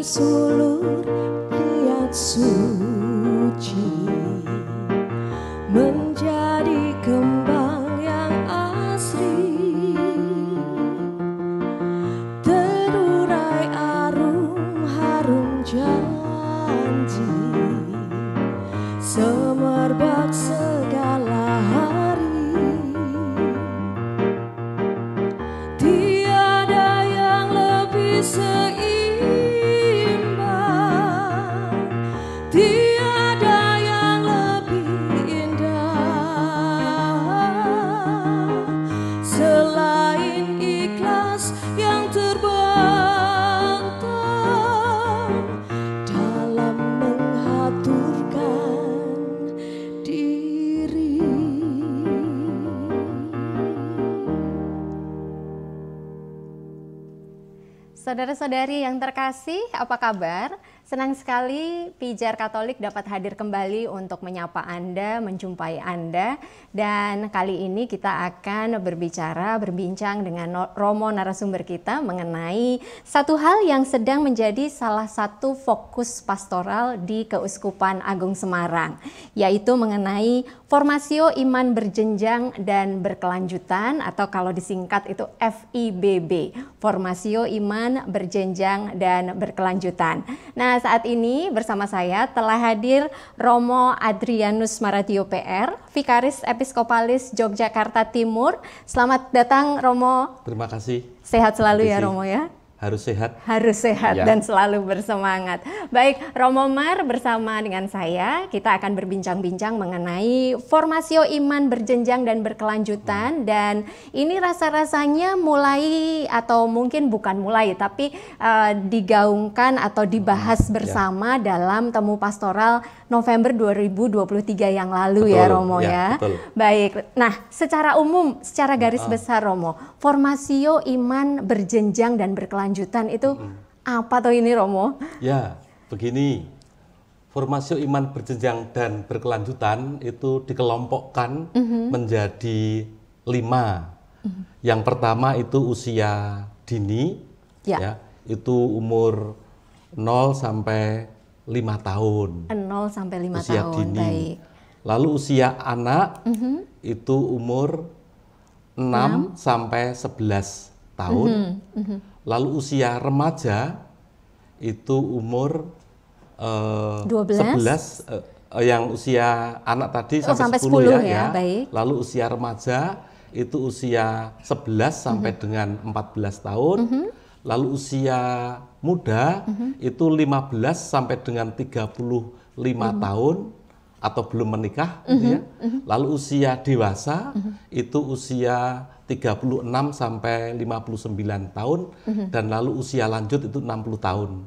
bersulur niat suci menjadi kembang yang asri, terurai arum harum janji, semerbak segala hari. Tiada yang lebih seimbang, tiada yang lebih indah selain ikhlas yang terbentang dalam mengaturkan diri. Saudara-saudari yang terkasih, apa kabar? Senang sekali Pijar Katolik dapat hadir kembali untuk menyapa Anda, menjumpai Anda. Dan kali ini kita akan berbincang dengan Romo narasumber kita mengenai satu hal yang sedang menjadi salah satu fokus pastoral di Keuskupan Agung Semarang, yaitu mengenai Formasio Iman Berjenjang dan Berkelanjutan, atau kalau disingkat itu FIBB, Formasio Iman Berjenjang dan Berkelanjutan. Nah, saat ini bersama saya telah hadir Romo Adrianus Maratio PR, Vikaris Episkopalis Yogyakarta Timur. Selamat datang Romo. Terima kasih. Sehat selalu ya Romo ya. Harus sehat. Harus sehat Ya. Dan selalu bersemangat. Baik, Romo Mar bersama dengan saya, kita akan berbincang-bincang mengenai Formasio Iman Berjenjang dan Berkelanjutan. Dan ini rasa-rasanya mulai, atau mungkin bukan mulai, tapi digaungkan atau dibahas bersama dalam temu pastoral November 2023 yang lalu. Betul, ya Romo ya. Betul. Baik, nah secara umum, secara garis besar Romo, Formasio Iman Berjenjang dan Berkelanjutan itu apa tuh ini Romo? Ya, begini, Formasio Iman Berjenjang dan Berkelanjutan itu dikelompokkan menjadi 5. Yang pertama itu usia dini, ya, itu umur 0 sampai 5 tahun. 0 sampai 5 usia tahun, dini. baik. Lalu usia anak itu umur 6 sampai 11 tahun. Lalu usia remaja itu umur 12. 11, yang usia anak tadi sampai 10 10 ya. Baik. Lalu usia remaja itu usia 11 sampai dengan 14 tahun. Lalu usia muda itu 15 sampai dengan 35 tahun atau belum menikah gitu ya. Lalu usia dewasa itu usia 36 sampai 59 tahun dan lalu usia lanjut itu 60 tahun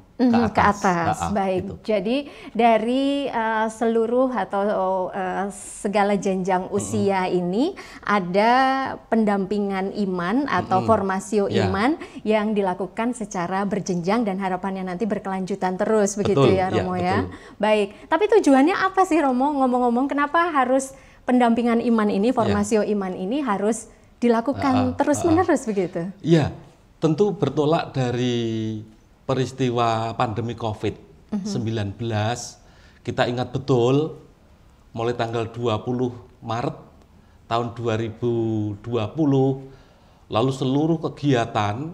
ke atas. Baik. Gitu. Jadi dari seluruh atau segala jenjang usia ini ada pendampingan iman atau formasio iman yang dilakukan secara berjenjang dan harapannya nanti berkelanjutan terus, begitu ya Romo ya. Baik. Tapi tujuannya apa sih Romo? Ngomong-ngomong, kenapa harus pendampingan iman ini, formasio iman ini harus dilakukan terus-menerus begitu? Iya, tentu bertolak dari peristiwa pandemi COVID-19. Kita ingat betul, mulai tanggal 20 Maret tahun 2020, lalu seluruh kegiatan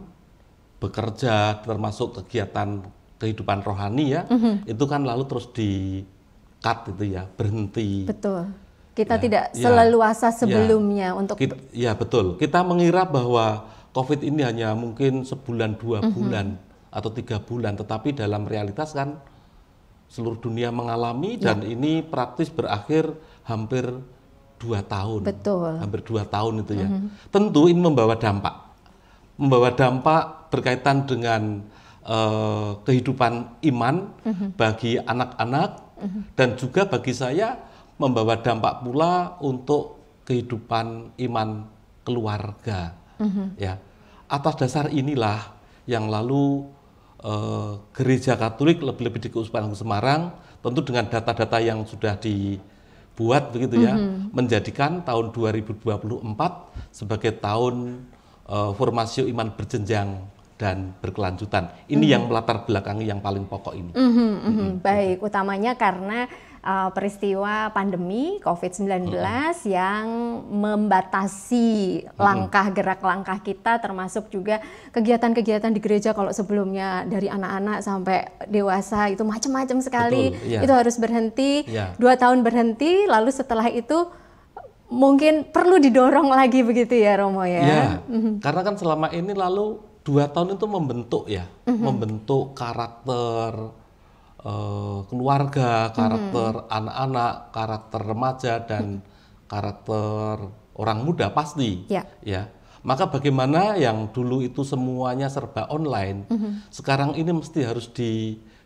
bekerja, termasuk kegiatan kehidupan rohani ya, itu kan lalu terus di-cut itu ya, berhenti. Betul. Kita tidak seleluasa sebelumnya untuk... Ya betul, kita mengira bahwa COVID ini hanya mungkin sebulan, 2 bulan, atau 3 bulan, tetapi dalam realitas kan seluruh dunia mengalami dan ini praktis berakhir hampir 2 tahun. Betul. Hampir 2 tahun itu ya. Tentu ini membawa dampak berkaitan dengan kehidupan iman bagi anak-anak dan juga bagi saya membawa dampak pula untuk kehidupan iman keluarga. Ya, atas dasar inilah yang lalu Gereja Katolik, lebih-lebih di Keuskupan Agung Semarang, tentu dengan data-data yang sudah dibuat begitu ya, menjadikan tahun 2024 sebagai tahun Formasio Iman Berjenjang dan berkelanjutan. Ini yang melatar belakangi yang paling pokok ini. Baik, utamanya karena peristiwa pandemi COVID-19 yang membatasi gerak langkah kita, termasuk juga kegiatan-kegiatan di gereja. Kalau sebelumnya dari anak-anak sampai dewasa itu macam-macam sekali. Betul, iya. Itu harus berhenti, Iya. 2 tahun berhenti, lalu setelah itu mungkin perlu didorong lagi begitu ya Romo ya? Ya, karena kan selama ini lalu 2 tahun itu membentuk ya, membentuk karakter keluarga, karakter anak-anak, karakter remaja, dan karakter orang muda pasti. Ya. Ya. Maka bagaimana yang dulu itu semuanya serba online, sekarang ini mesti harus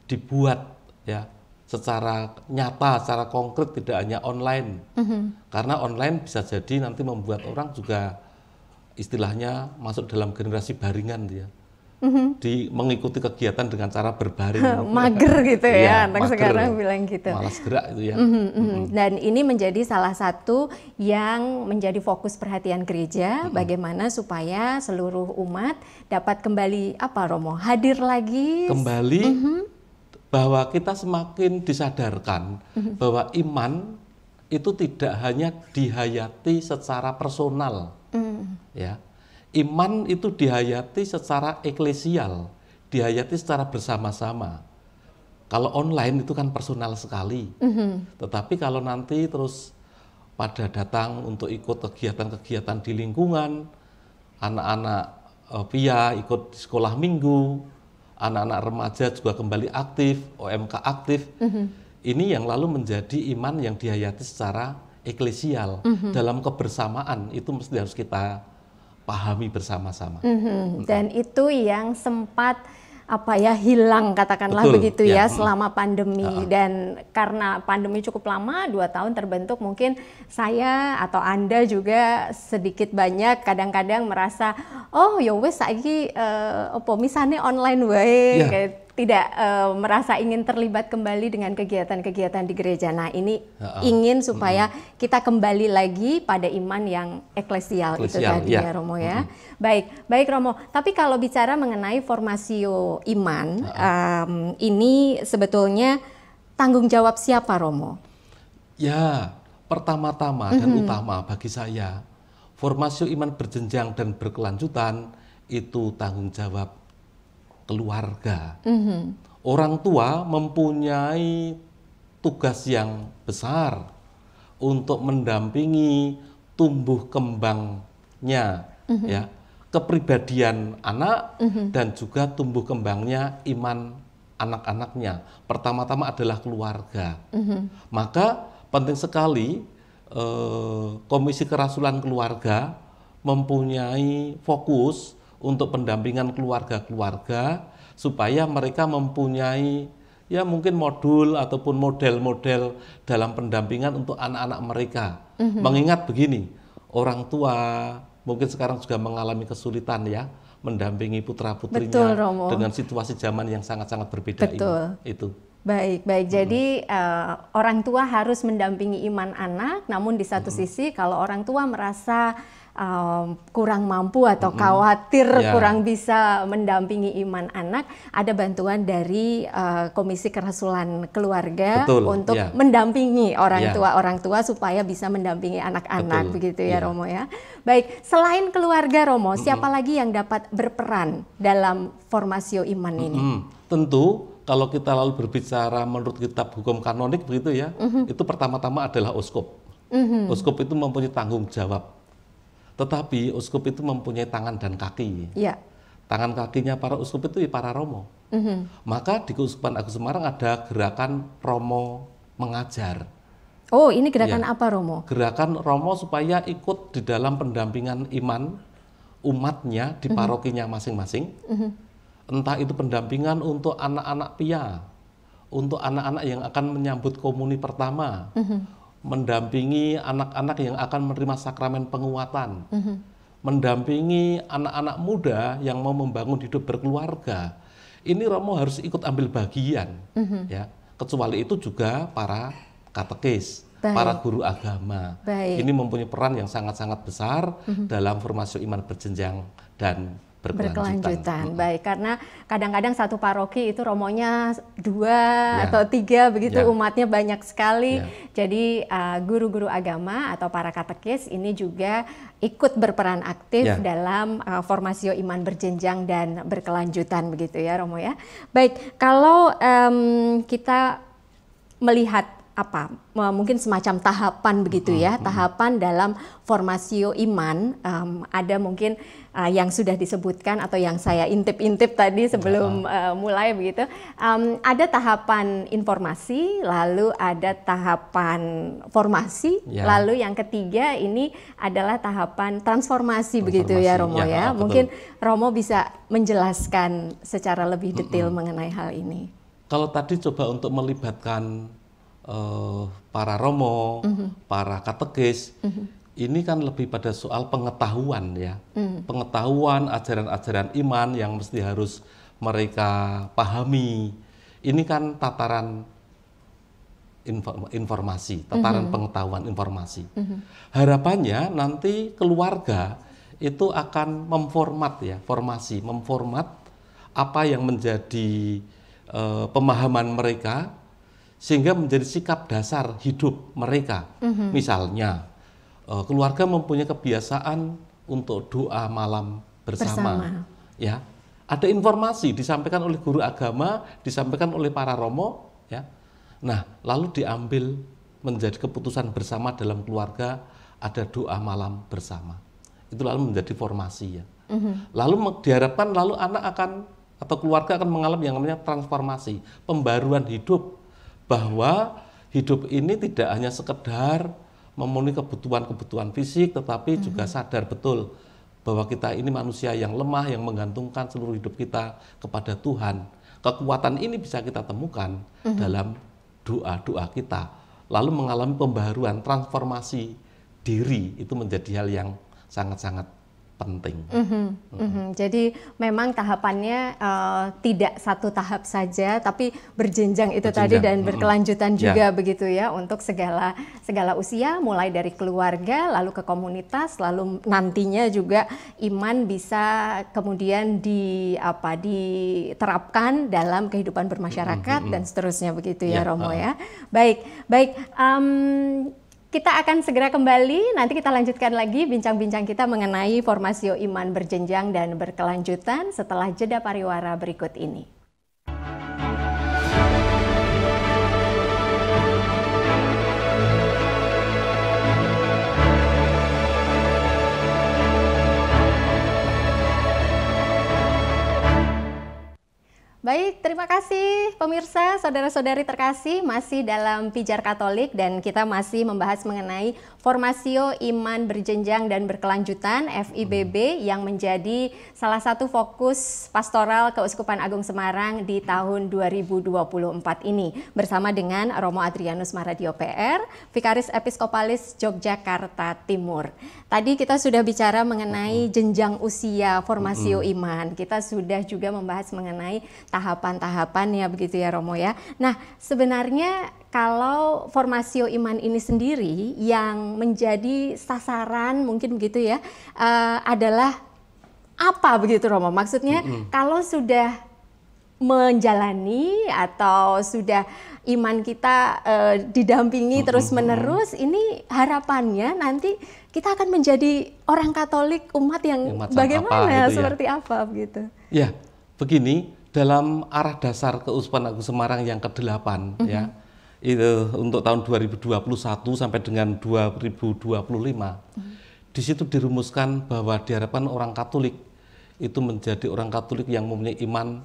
dibuat ya secara nyata, secara konkret, tidak hanya online. Karena online bisa jadi nanti membuat orang juga istilahnya masuk dalam generasi baringan dia. Mengikuti kegiatan dengan cara berbaring. Mager gitu ya, Iya, anak mager. sekarang bilang gitu. Malas gerak itu ya. Dan ini menjadi salah satu yang menjadi fokus perhatian gereja, bagaimana supaya seluruh umat dapat kembali hadir lagi. Kembali bahwa kita semakin disadarkan bahwa iman itu tidak hanya dihayati secara personal, ya. Iman itu dihayati secara eklesial, dihayati secara bersama-sama. Kalau online itu kan personal sekali, tetapi kalau nanti terus pada datang untuk ikut kegiatan-kegiatan di lingkungan, anak-anak pia ikut sekolah minggu, anak-anak remaja juga kembali aktif, OMK aktif, ini yang lalu menjadi iman yang dihayati secara eklesial, dalam kebersamaan, itu mesti harus kita pahami bersama-sama. Dan itu yang sempat hilang katakanlah Betul, begitu ya ya. selama pandemi. Dan karena pandemi cukup lama, 2 tahun terbentuk, mungkin saya atau Anda juga sedikit banyak kadang-kadang merasa ya wes saiki misalnya online wae, Ya. tidak merasa ingin terlibat kembali dengan kegiatan-kegiatan di gereja. Nah, ini ingin supaya kita kembali lagi pada iman yang eklesial itu tadi ya Romo ya. Baik Romo. Tapi kalau bicara mengenai formasio iman, ini sebetulnya tanggung jawab siapa Romo? Ya, pertama-tama dan utama bagi saya, formasio iman berjenjang dan berkelanjutan itu tanggung jawab keluarga. Orang tua mempunyai tugas yang besar untuk mendampingi tumbuh kembangnya, ya, kepribadian anak dan juga tumbuh kembangnya iman anak-anaknya. Pertama-tama adalah keluarga. Maka penting sekali Komisi Kerasulan Keluarga mempunyai fokus untuk pendampingan keluarga-keluarga supaya mereka mempunyai ya mungkin modul ataupun model-model dalam pendampingan untuk anak-anak mereka. Mengingat begini, orang tua mungkin sekarang juga mengalami kesulitan ya mendampingi putra-putrinya dengan situasi zaman yang sangat-sangat berbeda ini. Itu. Baik. Jadi orang tua harus mendampingi iman anak, namun di satu sisi kalau orang tua merasa kurang mampu atau khawatir kurang bisa mendampingi iman anak, ada bantuan dari Komisi Kerasulan Keluarga untuk mendampingi orang tua supaya bisa mendampingi anak-anak begitu ya Romo ya. Baik, selain keluarga Romo, siapa lagi yang dapat berperan dalam formasio iman ini? Tentu kalau kita lalu berbicara menurut kitab hukum kanonik begitu ya, itu pertama-tama adalah uskup. Uskup itu mempunyai tanggung jawab. Tetapi uskup itu mempunyai tangan dan kaki. Ya. Tangan kakinya para uskup itu para romo. Maka di Keuskupan Agung Semarang ada gerakan Romo Mengajar. Oh, ini gerakan apa Romo? Gerakan Romo supaya ikut di dalam pendampingan iman umatnya di parokinya masing-masing. Entah itu pendampingan untuk anak-anak pia, untuk anak-anak yang akan menyambut komuni pertama, mendampingi anak-anak yang akan menerima sakramen penguatan, mendampingi anak-anak muda yang mau membangun hidup berkeluarga. Ini Romo harus ikut ambil bagian, ya. Kecuali itu juga para katekis, para guru agama. Ini mempunyai peran yang sangat-sangat besar dalam formasi iman berjenjang dan berkelanjutan. Baik, karena kadang-kadang satu paroki itu romonya 2 atau 3 begitu, umatnya banyak sekali. Jadi guru-guru agama atau para katekis ini juga ikut berperan aktif dalam formasio iman berjenjang dan berkelanjutan begitu ya Romo ya. Baik, kalau kita melihat mungkin semacam tahapan begitu ya, tahapan dalam formasio iman, ada mungkin yang sudah disebutkan atau yang saya intip-intip tadi sebelum mulai begitu, ada tahapan informasi, lalu ada tahapan formasi, lalu yang ketiga ini adalah tahapan transformasi begitu ya Romo ya. Mungkin Romo bisa menjelaskan secara lebih detail mengenai hal ini. Kalau tadi coba untuk melibatkan para romo, para katekis, ini kan lebih pada soal pengetahuan ya, pengetahuan ajaran-ajaran iman yang mesti harus mereka pahami. Ini kan tataran informasi, tataran pengetahuan informasi. Harapannya nanti keluarga itu akan memformat ya, memformat apa yang menjadi pemahaman mereka, sehingga menjadi sikap dasar hidup mereka. Misalnya, keluarga mempunyai kebiasaan untuk doa malam bersama. Ya, ada informasi disampaikan oleh guru agama, disampaikan oleh para romo, ya. Nah, lalu diambil menjadi keputusan bersama dalam keluarga, ada doa malam bersama. Itu lalu menjadi formasi ya. Lalu diharapkan lalu anak akan atau keluarga akan mengalami yang namanya transformasi, pembaruan hidup. Bahwa hidup ini tidak hanya sekedar memenuhi kebutuhan-kebutuhan fisik, tetapi juga sadar betul bahwa kita ini manusia yang lemah, yang menggantungkan seluruh hidup kita kepada Tuhan. Kekuatan ini bisa kita temukan dalam doa-doa kita. Lalu mengalami pembaharuan, transformasi diri, itu menjadi hal yang sangat-sangat penting. Jadi memang tahapannya tidak satu tahap saja, tapi berjenjang itu tadi dan berkelanjutan juga begitu ya, untuk segala usia, mulai dari keluarga, lalu ke komunitas, lalu nantinya juga iman bisa kemudian diterapkan dalam kehidupan bermasyarakat dan seterusnya begitu ya Romo ya. Baik. Kita akan segera kembali, nanti kita lanjutkan lagi bincang-bincang kita mengenai formasio iman berjenjang dan berkelanjutan setelah jeda pariwara berikut ini. Baik, terima kasih pemirsa, saudara-saudari terkasih, masih dalam Pijar Katolik dan kita masih membahas mengenai formasio iman berjenjang dan berkelanjutan FIBB yang menjadi salah satu fokus pastoral Keuskupan Agung Semarang di tahun 2024 ini bersama dengan Romo Adrianus Maradio PR, Vikaris Episkopalis Yogyakarta Timur. Tadi kita sudah bicara mengenai jenjang usia formasio iman, kita sudah juga membahas mengenai tahapan-tahapannya begitu ya Romo ya. Nah, sebenarnya kalau formasio iman ini sendiri yang menjadi sasaran mungkin begitu ya, adalah apa begitu Romo? Maksudnya kalau sudah menjalani atau sudah iman kita didampingi terus-menerus, ini harapannya nanti kita akan menjadi orang Katolik, umat yang bagaimana, seperti apa begitu? Ya, begini. Dalam arah dasar Keuskupan Agung Semarang yang ke-8 ya, itu untuk tahun 2021 sampai dengan 2025, di situ dirumuskan bahwa diharapkan orang Katolik itu menjadi orang Katolik yang mempunyai iman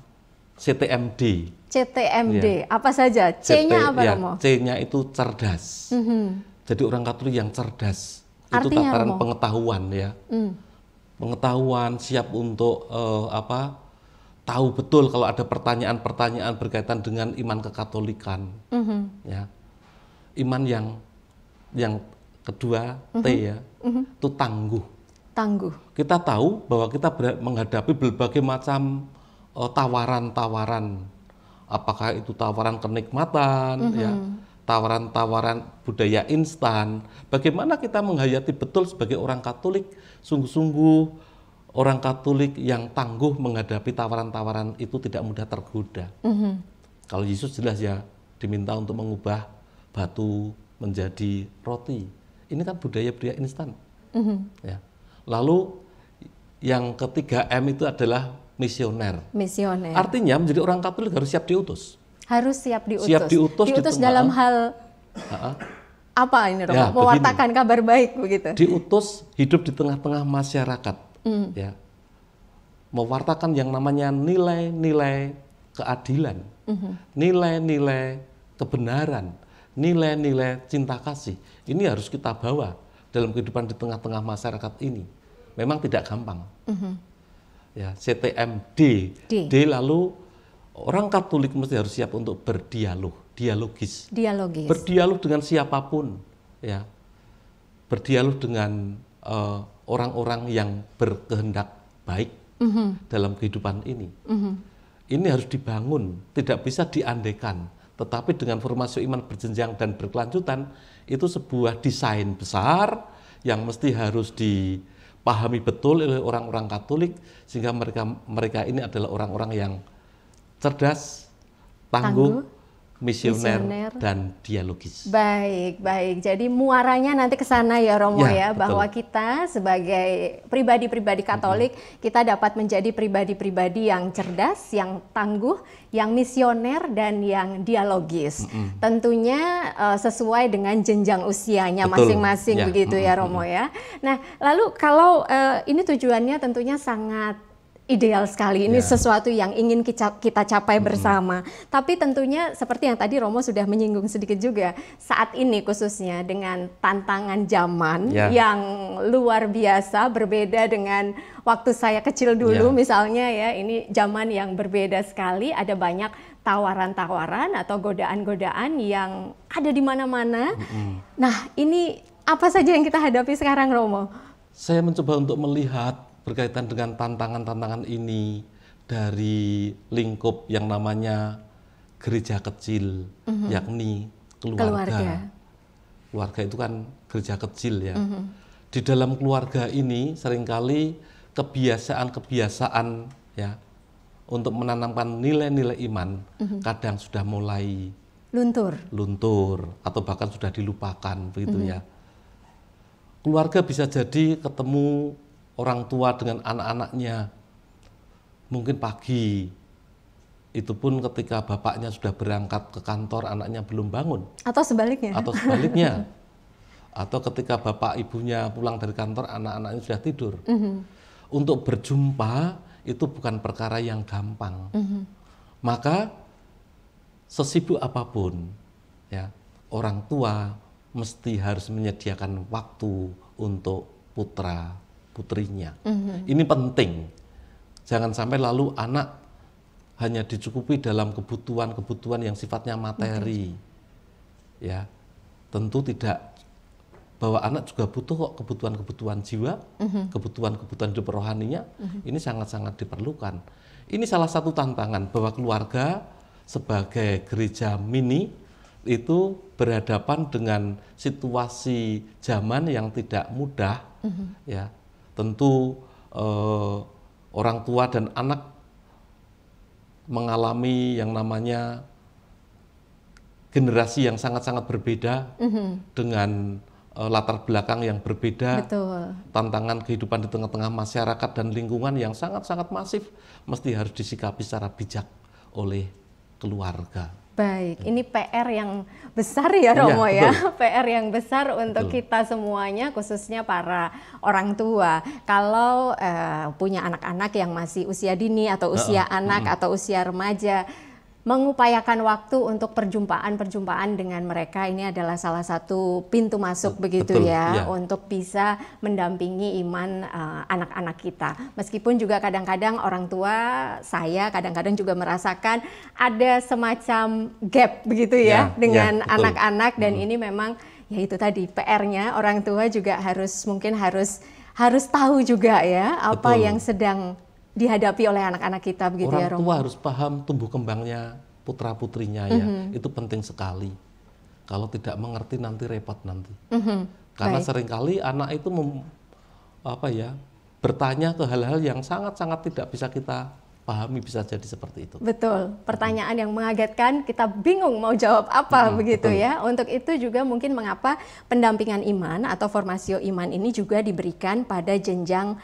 CTMD. CTMD, apa saja? C-nya apa Romo? C-nya itu cerdas. Jadi orang Katolik yang cerdas. Artinya, itu tataran Romo? Pengetahuan ya. Pengetahuan, siap untuk tahu betul kalau ada pertanyaan-pertanyaan berkaitan dengan iman kekatolikan, ya. Iman yang kedua T ya, itu tangguh. Tangguh. Kita tahu bahwa kita menghadapi berbagai macam tawaran-tawaran, apakah itu tawaran kenikmatan, ya, tawaran-tawaran budaya instan. Bagaimana kita menghayati betul sebagai orang Katolik, sungguh-sungguh orang Katolik yang tangguh menghadapi tawaran-tawaran itu tidak mudah tergoda. Kalau Yesus jelas ya diminta untuk mengubah batu menjadi roti. Ini kan budaya-budaya instan. Ya. Lalu yang ketiga M itu adalah misioner. Misioner. Artinya menjadi orang Katolik harus siap diutus. Harus siap diutus. Siap diutus dalam hal apa ini Romo? Ya, mewartakan kabar baik begitu. Diutus hidup di tengah-tengah masyarakat, ya, mewartakan yang namanya nilai-nilai keadilan, nilai-nilai kebenaran, nilai-nilai cinta kasih. Ini harus kita bawa dalam kehidupan di tengah-tengah masyarakat ini. Memang tidak gampang. Ya, CTMD, D lalu orang Katolik mesti harus siap untuk berdialog. Dialogis. Berdialog dengan siapapun, ya. Berdialog dengan orang-orang yang berkehendak baik dalam kehidupan ini. Ini harus dibangun, tidak bisa diandaikan. Tetapi dengan formasi iman berjenjang dan berkelanjutan, itu sebuah desain besar yang mesti harus dipahami betul oleh orang-orang Katolik, sehingga mereka ini adalah orang-orang yang cerdas, tangguh, misioner dan dialogis. Baik. Jadi muaranya nanti ke sana ya Romo ya, bahwa kita sebagai pribadi-pribadi Katolik, kita dapat menjadi pribadi-pribadi yang cerdas, yang tangguh, yang misioner dan yang dialogis. Tentunya sesuai dengan jenjang usianya masing-masing begitu ya Romo ya. Nah, lalu kalau ini tujuannya tentunya sangat ideal sekali, ini sesuatu yang ingin kita capai bersama. Tapi tentunya seperti yang tadi Romo sudah menyinggung sedikit juga, saat ini khususnya dengan tantangan zaman yang luar biasa, berbeda dengan waktu saya kecil dulu misalnya ya, ini zaman yang berbeda sekali, ada banyak tawaran-tawaran atau godaan-godaan yang ada di mana-mana. Nah, ini apa saja yang kita hadapi sekarang Romo? Saya mencoba untuk melihat berkaitan dengan tantangan-tantangan ini dari lingkup yang namanya gereja kecil, yakni keluarga. Keluarga itu kan gereja kecil ya. Di dalam keluarga ini seringkali kebiasaan-kebiasaan ya untuk menanamkan nilai-nilai iman kadang sudah mulai luntur atau bahkan sudah dilupakan begitu ya. Keluarga bisa jadi ketemu orang tua dengan anak-anaknya mungkin pagi, itu pun ketika bapaknya sudah berangkat ke kantor, anaknya belum bangun. Atau sebaliknya. Atau ketika bapak ibunya pulang dari kantor, anak-anaknya sudah tidur. Untuk berjumpa itu bukan perkara yang gampang. Maka sesibuk apapun, ya, orang tua mesti harus menyediakan waktu untuk putra putrinya. Ini penting. Jangan sampai lalu anak hanya dicukupi dalam kebutuhan-kebutuhan yang sifatnya materi. Ya. Tentu tidak, bahwa anak juga butuh kok kebutuhan-kebutuhan jiwa, kebutuhan-kebutuhan hidup rohaninya. Ini sangat-sangat diperlukan. Ini salah satu tantangan bahwa keluarga sebagai gereja mini itu berhadapan dengan situasi zaman yang tidak mudah, ya. Tentu orang tua dan anak mengalami yang namanya generasi yang sangat-sangat berbeda dengan latar belakang yang berbeda. Betul. Tantangan kehidupan di tengah-tengah masyarakat dan lingkungan yang sangat-sangat masif mesti harus disikapi secara bijak oleh keluarga. Baik, ini PR yang besar ya Romo ya, PR yang besar untuk kita semuanya, khususnya para orang tua. Kalau punya anak-anak yang masih usia dini atau usia anak atau usia remaja, mengupayakan waktu untuk perjumpaan-perjumpaan dengan mereka, ini adalah salah satu pintu masuk begitu ya, untuk bisa mendampingi iman anak-anak kita. Meskipun juga kadang-kadang orang tua saya kadang-kadang juga merasakan ada semacam gap begitu ya, dengan anak-anak, dan ini memang ya itu tadi PR-nya, orang tua juga mungkin harus tahu juga ya apa yang sedang dihadapi oleh anak-anak kita begitu ya Romo. Orang tua harus paham tumbuh kembangnya putra-putrinya ya, itu penting sekali. Kalau tidak mengerti nanti repot nanti. Karena seringkali anak itu bertanya ke hal-hal yang sangat-sangat tidak bisa kita pahami, bisa jadi seperti itu. Betul, pertanyaan yang mengagetkan, kita bingung mau jawab apa begitu betul. ya. Untuk itu juga mungkin mengapa pendampingan iman atau formasio iman ini juga diberikan pada jenjang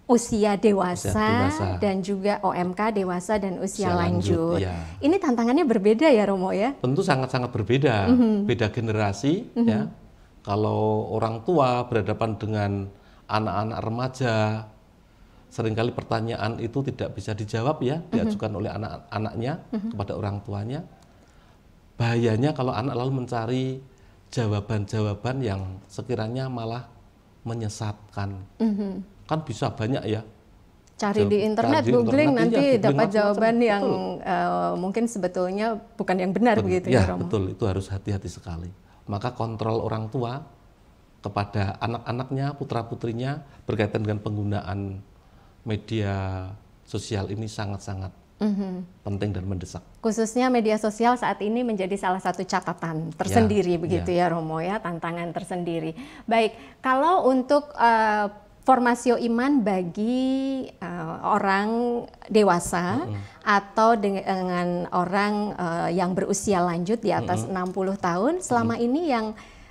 usia dewasa, dan juga OMK dewasa dan usia lanjut. Ya. Ini tantangannya berbeda ya Romo ya? Tentu sangat-sangat berbeda, beda generasi ya. Kalau orang tua berhadapan dengan anak-anak remaja, seringkali pertanyaan itu tidak bisa dijawab ya, diajukan oleh anak-anaknya kepada orang tuanya. Bahayanya kalau anak lalu mencari jawaban-jawaban yang sekiranya malah menyesatkan. Kan bisa banyak ya. Cari di internet, googling, nanti ya, dapat jawaban yang mungkin sebetulnya bukan yang benar begitu ya Romo? Betul, itu harus hati-hati sekali. Maka kontrol orang tua kepada anak-anaknya, putra-putrinya berkaitan dengan penggunaan media sosial ini sangat-sangat penting dan mendesak. Khususnya media sosial saat ini menjadi salah satu catatan tersendiri begitu ya Romo ya, tantangan tersendiri. Baik, kalau untuk formasio iman bagi orang dewasa atau dengan orang yang berusia lanjut di atas 60 tahun, selama ini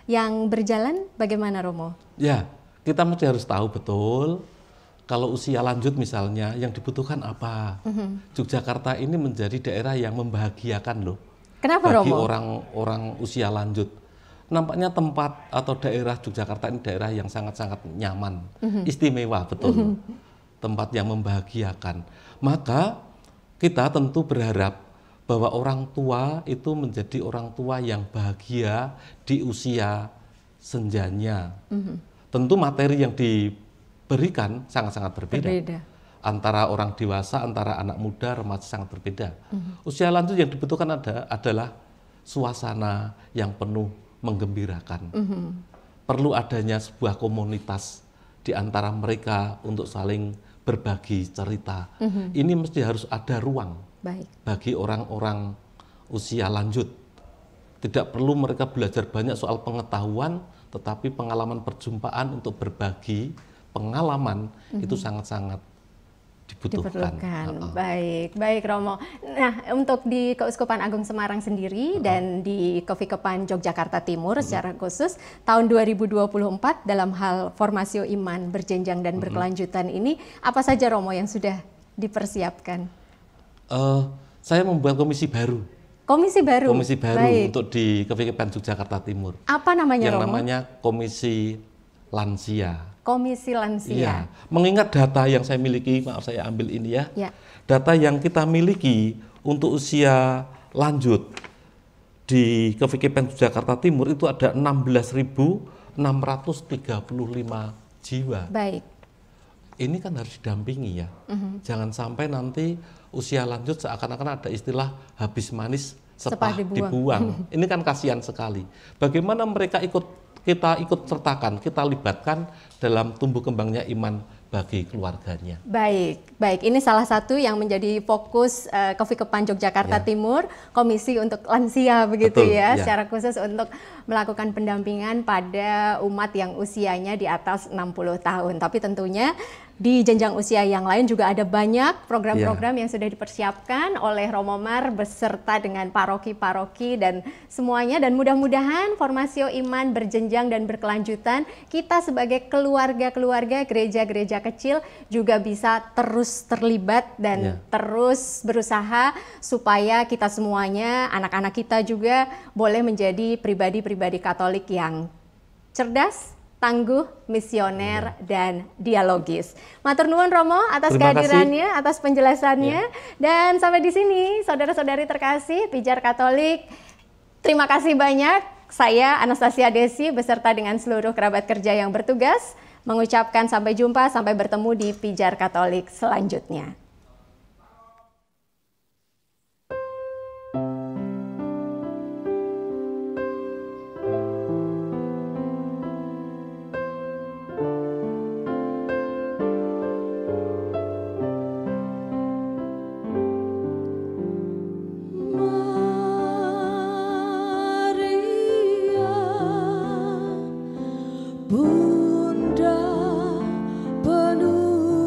yang berjalan bagaimana Romo? Ya, kita mesti harus tahu betul kalau usia lanjut misalnya yang dibutuhkan apa. Yogyakarta ini menjadi daerah yang membahagiakan loh. Kenapa bagi Romo? orang usia lanjut. Nampaknya tempat atau daerah Yogyakarta ini daerah yang sangat-sangat nyaman, istimewa betul. Tempat yang membahagiakan. Maka kita tentu berharap bahwa orang tua itu menjadi orang tua yang bahagia di usia senjanya. Tentu materi yang diberikan sangat-sangat berbeda. Antara orang dewasa, antara anak muda, remaja sangat berbeda. Usia lanjut yang dibutuhkan adalah suasana yang penuh menggembirakan. Perlu adanya sebuah komunitas di antara mereka untuk saling berbagi cerita. Ini mesti harus ada ruang bagi orang-orang usia lanjut. Tidak perlu mereka belajar banyak soal pengetahuan, tetapi pengalaman perjumpaan untuk berbagi pengalaman itu sangat-sangat dibutuhkan. Baik Romo. Nah, untuk di Keuskupan Agung Semarang sendiri dan di Kevikepan Yogyakarta Timur secara khusus tahun 2024 dalam hal formasio iman berjenjang dan berkelanjutan ini, apa saja Romo yang sudah dipersiapkan? Saya membuat komisi baru. Komisi baru untuk di Kevikepan Yogyakarta Timur. Apa namanya Romo? Yang Romo? namanya Komisi Lansia. Komisi Lansia. Iya, mengingat data yang saya miliki, maaf saya ambil ini ya. Data yang kita miliki untuk usia lanjut di Kevikepan Jakarta Timur itu ada 16.635 jiwa. Baik. Ini kan harus didampingi ya. Jangan sampai nanti usia lanjut seakan-akan ada istilah habis manis sepah dibuang. Ini kan kasihan sekali. Bagaimana mereka kita ikut sertakan, kita libatkan dalam tumbuh kembangnya iman bagi keluarganya. Baik. Ini salah satu yang menjadi fokus Kevikepan Yogyakarta Timur, Komisi untuk Lansia begitu. Betul, ya, secara khusus untuk melakukan pendampingan pada umat yang usianya di atas 60 tahun. Tapi tentunya di jenjang usia yang lain juga ada banyak program-program yang sudah dipersiapkan oleh Romo Mar beserta dengan paroki-paroki dan semuanya, dan mudah-mudahan formasio iman berjenjang dan berkelanjutan kita sebagai keluarga-keluarga gereja-gereja kecil juga bisa terus terlibat dan terus berusaha supaya kita semuanya, anak-anak kita juga boleh menjadi pribadi-pribadi Katolik yang cerdas, tangguh, misioner, dan dialogis. Matur nuwun Romo atas kehadirannya, atas penjelasannya. Dan sampai di sini, saudara-saudari terkasih, Pijar Katolik, terima kasih banyak. Saya Anastasia Desi beserta dengan seluruh kerabat kerja yang bertugas mengucapkan sampai jumpa, sampai bertemu di Pijar Katolik selanjutnya. Bunda penuh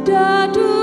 Tiada dusta